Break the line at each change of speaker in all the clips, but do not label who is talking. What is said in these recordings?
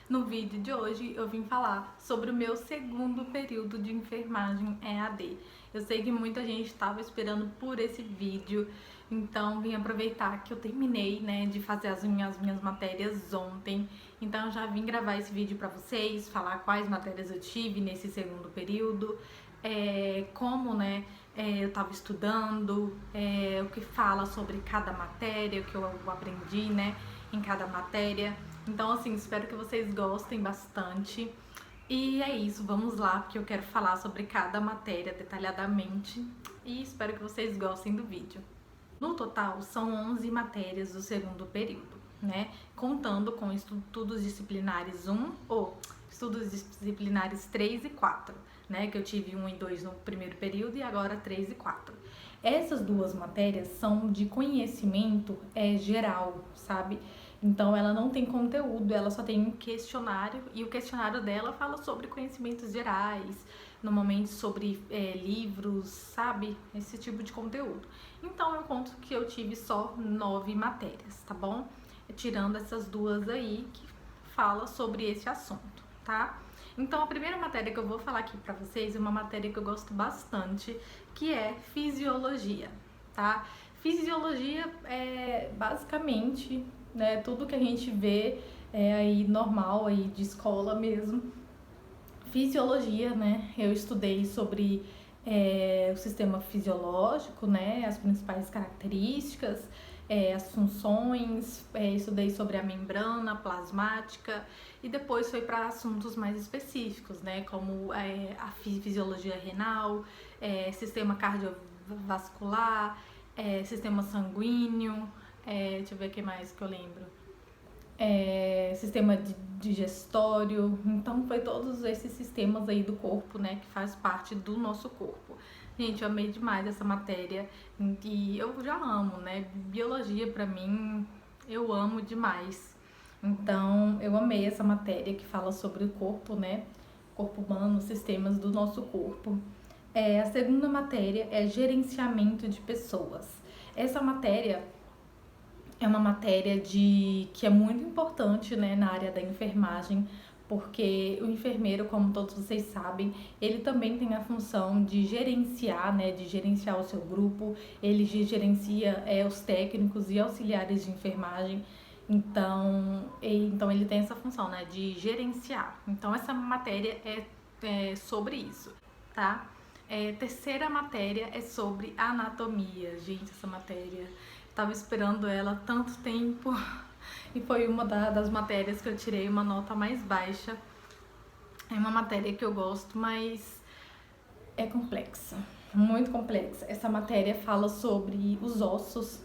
No vídeo de hoje eu vim falar sobre o meu segundo período de enfermagem EAD. Eu sei que muita gente estava esperando por esse vídeo, então vim aproveitar que eu terminei, de fazer as minhas matérias ontem. Então já vim gravar esse vídeo para vocês, falar quais matérias eu tive nesse segundo período, como, eu estava estudando, o que fala sobre cada matéria, o que eu aprendi, em cada matéria. Então, assim, espero que vocês gostem bastante. E é isso, vamos lá, porque eu quero falar sobre cada matéria detalhadamente e espero que vocês gostem do vídeo. No total, são 11 matérias do segundo período, contando com estudos disciplinares 1 ou estudos disciplinares 3 e 4, que eu tive 1 e 2 no primeiro período e agora 3 e 4. Essas duas matérias são de conhecimento geral, sabe? Então ela não tem conteúdo, ela só tem um questionário e o questionário dela fala sobre conhecimentos gerais, normalmente sobre livros, sabe? Esse tipo de conteúdo. Então eu conto que eu tive só 9 matérias, tá bom? Tirando essas duas aí que fala sobre esse assunto, tá? Então a primeira matéria que eu vou falar aqui pra vocês é uma matéria que eu gosto bastante, que é fisiologia, tá? Fisiologia é basicamente tudo que a gente vê aí normal aí de escola mesmo. Fisiologia, eu estudei sobre o sistema fisiológico, as principais características, as funções, estudei sobre a membrana plasmática e depois foi para assuntos mais específicos, como a fisiologia renal, sistema cardiovascular, sistema sanguíneo, deixa eu ver o que mais que eu lembro. Sistema digestório, então foi todos esses sistemas aí do corpo, que faz parte do nosso corpo. Gente, eu amei demais essa matéria e eu já amo, biologia pra mim, eu amo demais. Então, eu amei essa matéria que fala sobre o corpo, corpo humano, sistemas do nosso corpo. A segunda matéria é gerenciamento de pessoas. Essa matéria é uma matéria que é muito importante, na área da enfermagem, porque o enfermeiro, como todos vocês sabem, ele também tem a função de gerenciar, de gerenciar o seu grupo, ele gerencia os técnicos e auxiliares de enfermagem, então ele tem essa função, de gerenciar. Então essa matéria é sobre isso, tá? Terceira matéria é sobre anatomia. Gente, essa matéria, tava esperando ela há tanto tempo e foi uma das matérias que eu tirei uma nota mais baixa. É uma matéria que eu gosto, mas é complexa, muito complexa. Essa matéria fala sobre os ossos,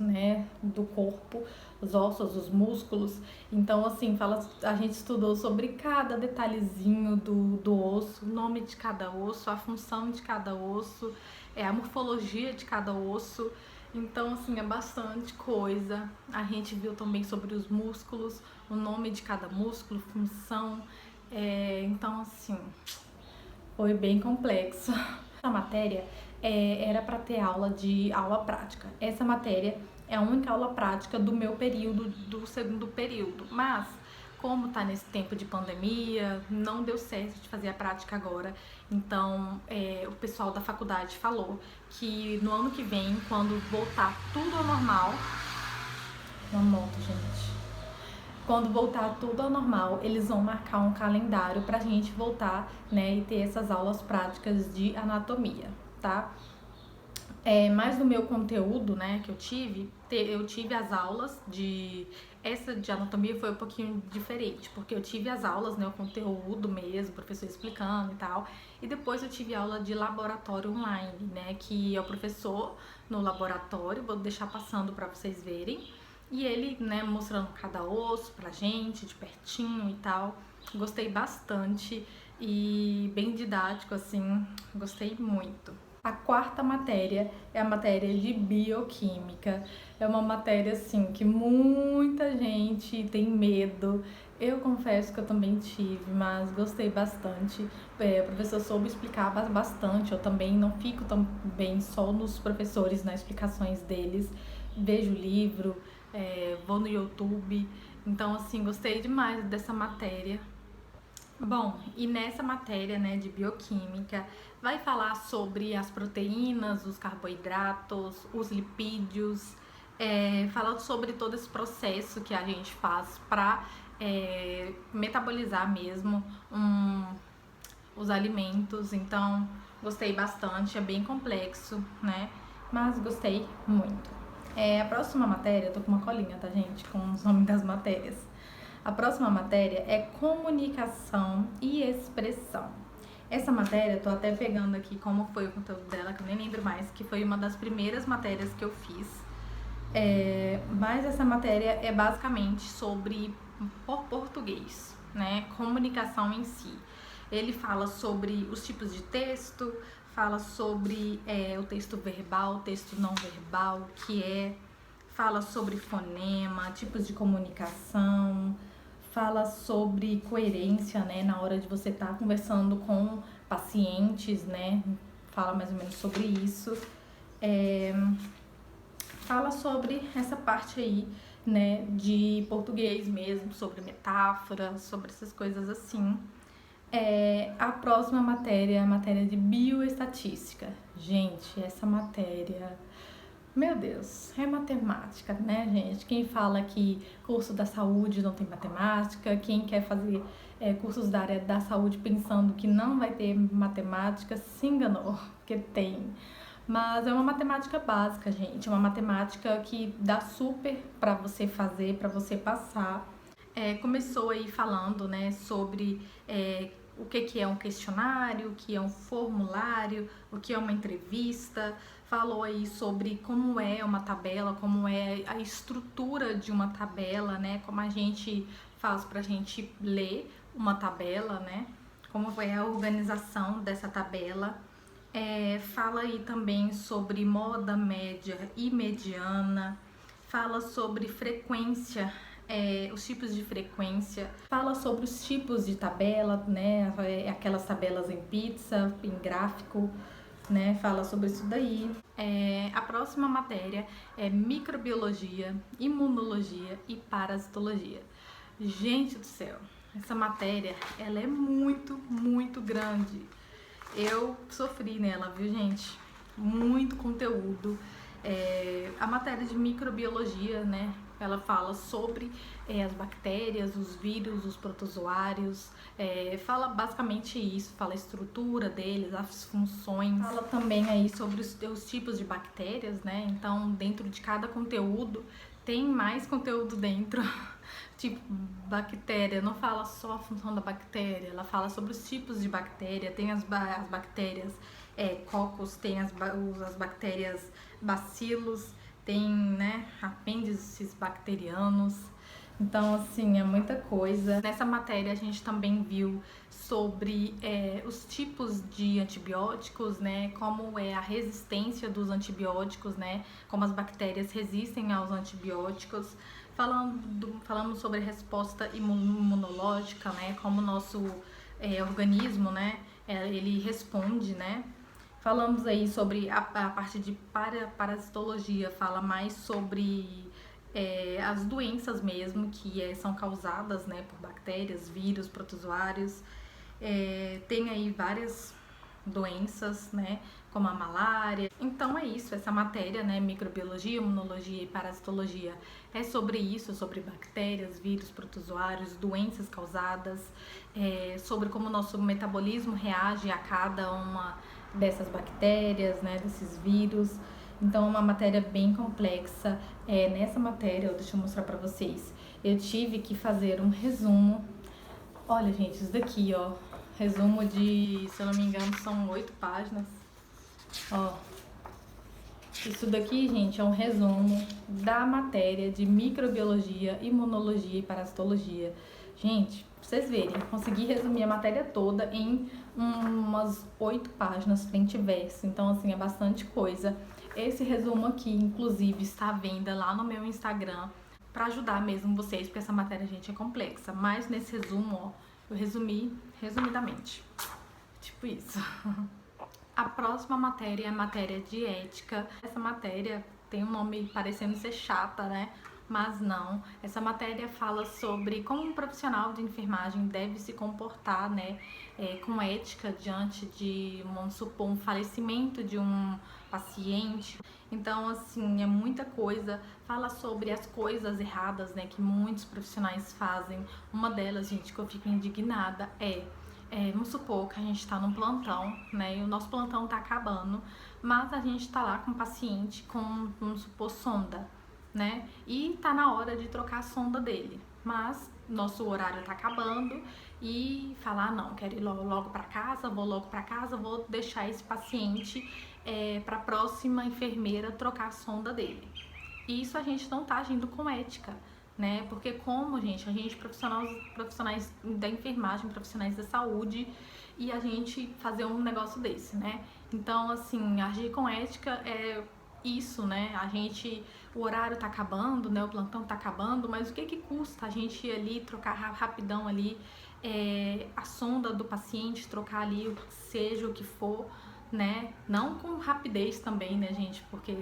do corpo, os ossos, os músculos. Então, assim, a gente estudou sobre cada detalhezinho do osso, o nome de cada osso, a função de cada osso, a morfologia de cada osso. Então, assim, é bastante coisa. A gente viu também sobre os músculos, o nome de cada músculo, função. Então, assim, foi bem complexo. A matéria era para ter aula prática. Essa matéria é a única aula prática do meu período, do segundo período. Mas, como tá nesse tempo de pandemia, não deu certo de fazer a prática agora. Então, o pessoal da faculdade falou que no ano que vem, quando voltar tudo ao normal... Uma moto, gente. Quando voltar tudo ao normal, eles vão marcar um calendário pra gente voltar, e ter essas aulas práticas de anatomia, tá? Mas no meu conteúdo, que eu tive as aulas essa de anatomia foi um pouquinho diferente, porque eu tive as aulas, o conteúdo mesmo, o professor explicando e tal, e depois eu tive aula de laboratório online, que é o professor no laboratório, vou deixar passando pra vocês verem, e ele, mostrando cada osso pra gente, de pertinho e tal. Gostei bastante e bem didático, assim, gostei muito. A quarta matéria é a matéria de bioquímica. É uma matéria, assim, que muita gente tem medo. Eu confesso que eu também tive, mas gostei bastante. O professor soube explicar bastante. Eu também não fico tão bem só nos professores, nas explicações deles. Vejo o livro, vou no YouTube. Então, assim, gostei demais dessa matéria. Bom, e nessa matéria, né, de bioquímica, vai falar sobre as proteínas, os carboidratos, os lipídios, falando sobre todo esse processo que a gente faz para metabolizar mesmo os alimentos. Então, gostei bastante, é bem complexo, né? Mas gostei muito. A próxima matéria, eu tô com uma colinha, tá, gente? Com os nomes das matérias. A próxima matéria é comunicação e expressão. Essa matéria, eu tô até pegando aqui como foi o conteúdo dela, que eu nem lembro mais, que foi uma das primeiras matérias que eu fiz. Mas essa matéria é basicamente sobre português, né? Comunicação em si. Ele fala sobre os tipos de texto, fala sobre o texto verbal, o texto não verbal, fala sobre fonema, tipos de comunicação, fala sobre coerência, né, na hora de você estar conversando com pacientes, né, fala mais ou menos sobre isso. Fala sobre essa parte aí, né, de português mesmo, sobre metáfora, sobre essas coisas assim. A próxima matéria é a matéria de bioestatística. Gente, essa matéria, meu Deus, é matemática, né, gente? Quem fala que curso da saúde não tem matemática, quem quer fazer cursos da área da saúde pensando que não vai ter matemática, se enganou, porque tem. Mas é uma matemática básica, gente, é uma matemática que dá super para você fazer, para você passar. Começou aí falando, né, sobre o que é um questionário, o que é um formulário, o que é uma entrevista. Falou aí sobre como é uma tabela, como é a estrutura de uma tabela, né, como a gente faz pra gente ler uma tabela, né, como é a organização dessa tabela. Fala aí também sobre moda, média e mediana. Fala sobre frequência, os tipos de frequência. Fala sobre os tipos de tabela, né? Aquelas tabelas em pizza, em gráfico, né? Fala sobre isso daí. A próxima matéria é microbiologia, imunologia e parasitologia. Gente do céu, essa matéria, ela é muito, muito grande. Eu sofri nela, viu, gente? Muito conteúdo. A matéria de microbiologia, né? Ela fala sobre as bactérias, os vírus, os protozoários. Fala basicamente isso, fala a estrutura deles, as funções. Fala também aí sobre os tipos de bactérias, né? Então, dentro de cada conteúdo, tem mais conteúdo dentro. Tipo, bactéria, não fala só a função da bactéria, ela fala sobre os tipos de bactéria, tem as bactérias cocos, tem as bactérias bacilos, tem, né, apêndices bacterianos. Então, assim, é muita coisa. Nessa matéria a gente também viu sobre os tipos de antibióticos, né, como é a resistência dos antibióticos, né, como as bactérias resistem aos antibióticos. Falamos sobre resposta imunológica, né, como o nosso organismo, né, ele responde, né. Falamos aí sobre a parte de parasitologia, fala mais sobre as doenças mesmo que são causadas, né, por bactérias, vírus, protozoários. Tem aí várias doenças, né, como a malária. Então é isso, essa matéria, né, microbiologia, imunologia e parasitologia, é sobre isso, sobre bactérias, vírus, protozoários, doenças causadas, sobre como o nosso metabolismo reage a cada uma dessas bactérias, né, desses vírus. Então é uma matéria bem complexa. Nessa matéria, deixa eu mostrar pra vocês, eu tive que fazer um resumo. Olha, gente, isso daqui, ó, resumo de, se eu não me engano, são 8 páginas. Ó, isso daqui, gente, é um resumo da matéria de microbiologia, imunologia e parasitologia. Gente, pra vocês verem, consegui resumir a matéria toda em umas 8 páginas, frente e verso. Então, assim, é bastante coisa. Esse resumo aqui, inclusive, está à venda lá no meu Instagram, para ajudar mesmo vocês, porque essa matéria, gente, é complexa. Mas nesse resumo, ó, eu resumi resumidamente. Tipo isso. A próxima matéria é a matéria de ética. Essa matéria tem um nome parecendo ser chata, né? mas não. Essa matéria fala sobre como um profissional de enfermagem deve se comportar, né, com ética diante de, vamos supor, um falecimento de um paciente. Então, assim, é muita coisa. Fala sobre as coisas erradas, né, que muitos profissionais fazem. Uma delas, gente, que eu fico indignada vamos supor que a gente está num plantão, né, e o nosso plantão tá acabando, mas a gente tá lá com um paciente com, vamos supor, sonda, né, e tá na hora de trocar a sonda dele, mas nosso horário tá acabando e falar, não, quero ir logo para casa, vou deixar esse paciente para a próxima enfermeira trocar a sonda dele. E isso a gente não tá agindo com ética, né? Porque como, gente, a gente profissionais da enfermagem, profissionais da saúde, e a gente fazer um negócio desse, né? Então, assim, agir com ética é isso, né? O horário tá acabando, né? O plantão tá acabando, mas o que custa a gente ir ali, trocar rapidão ali a sonda do paciente, trocar ali seja o que for, né? Não com rapidez também, né, gente? Porque,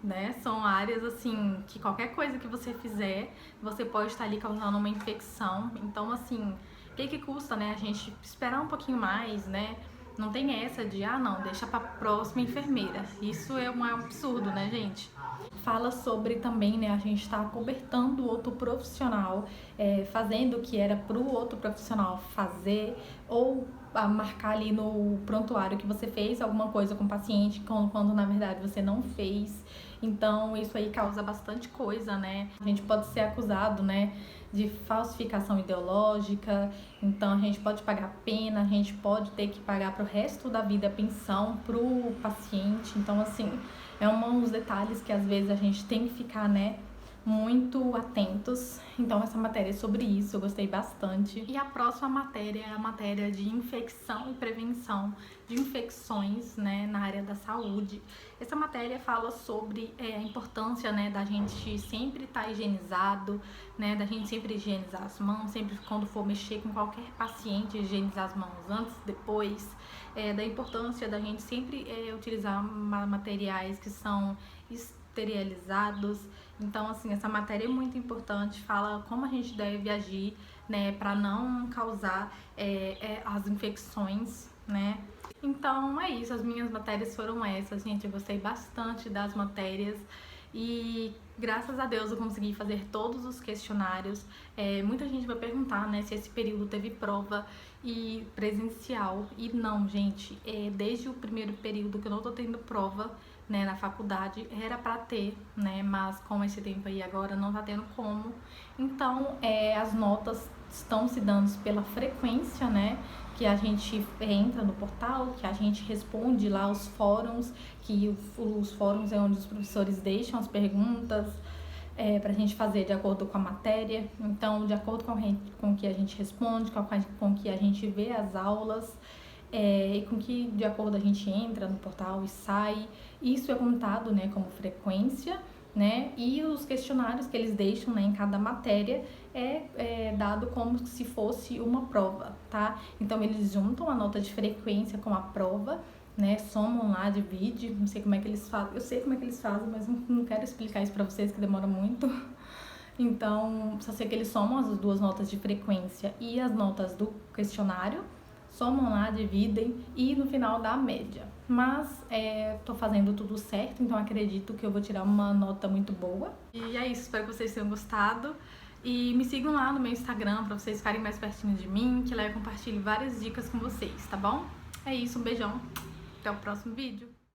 né, são áreas assim que qualquer coisa que você fizer, você pode estar ali causando uma infecção. Então, assim, o que custa, né, a gente esperar um pouquinho mais, né? Não tem essa de, não, deixa pra próxima enfermeira. Isso é um absurdo, né, gente? Fala sobre também, né, a gente tá acobertando o outro profissional, fazendo o que era pro outro profissional fazer, ou marcar ali no prontuário que você fez alguma coisa com o paciente, quando na verdade você não fez. Então, isso aí causa bastante coisa, né? A gente pode ser acusado, né, de falsificação ideológica, então a gente pode pagar pena, a gente pode ter que pagar pro resto da vida a pensão pro paciente. Então, assim, uns detalhes que às vezes a gente tem que ficar, né, muito atentos. Então, essa matéria é sobre isso, eu gostei bastante. E a próxima matéria é a matéria de infecção e prevenção de infecções, né, na área da saúde. Essa matéria fala sobre a importância, né, da gente sempre estar higienizado, né, da gente sempre higienizar as mãos, sempre quando for mexer com qualquer paciente, higienizar as mãos antes, depois, da importância da gente sempre utilizar materiais que são esterilizados. Então, assim, essa matéria é muito importante, fala como a gente deve agir, né, para não causar as infecções, né. Então, é isso, as minhas matérias foram essas, gente, eu gostei bastante das matérias e graças a Deus eu consegui fazer todos os questionários. Muita gente vai perguntar, né, se esse período teve prova e presencial, e não, gente, desde o primeiro período que eu não tô tendo prova, né, na faculdade, era pra ter, né, mas com esse tempo aí agora não tá tendo como. Então, as notas estão se dando pela frequência, né, que a gente entra no portal, que a gente responde lá os fóruns, que os fóruns é onde os professores deixam as perguntas pra gente fazer de acordo com a matéria. Então, de acordo com o que a gente responde, com o que a gente vê as aulas, e com que de acordo a gente entra no portal e sai. Isso é contado, né, como frequência, né, e os questionários que eles deixam, né, em cada matéria é dado como se fosse uma prova, tá? Então eles juntam a nota de frequência com a prova, né, somam lá, dividem, não sei como é que eles fazem, eu sei como é que eles fazem, mas não quero explicar isso pra vocês que demora muito. Então, só sei que eles somam as duas notas de frequência e as notas do questionário, somam lá, dividem e no final dá a média. Mas tô fazendo tudo certo, então acredito que eu vou tirar uma nota muito boa. E é isso, espero que vocês tenham gostado. E me sigam lá no meu Instagram pra vocês ficarem mais pertinho de mim, que lá eu compartilho várias dicas com vocês, tá bom? É isso, um beijão, até o próximo vídeo.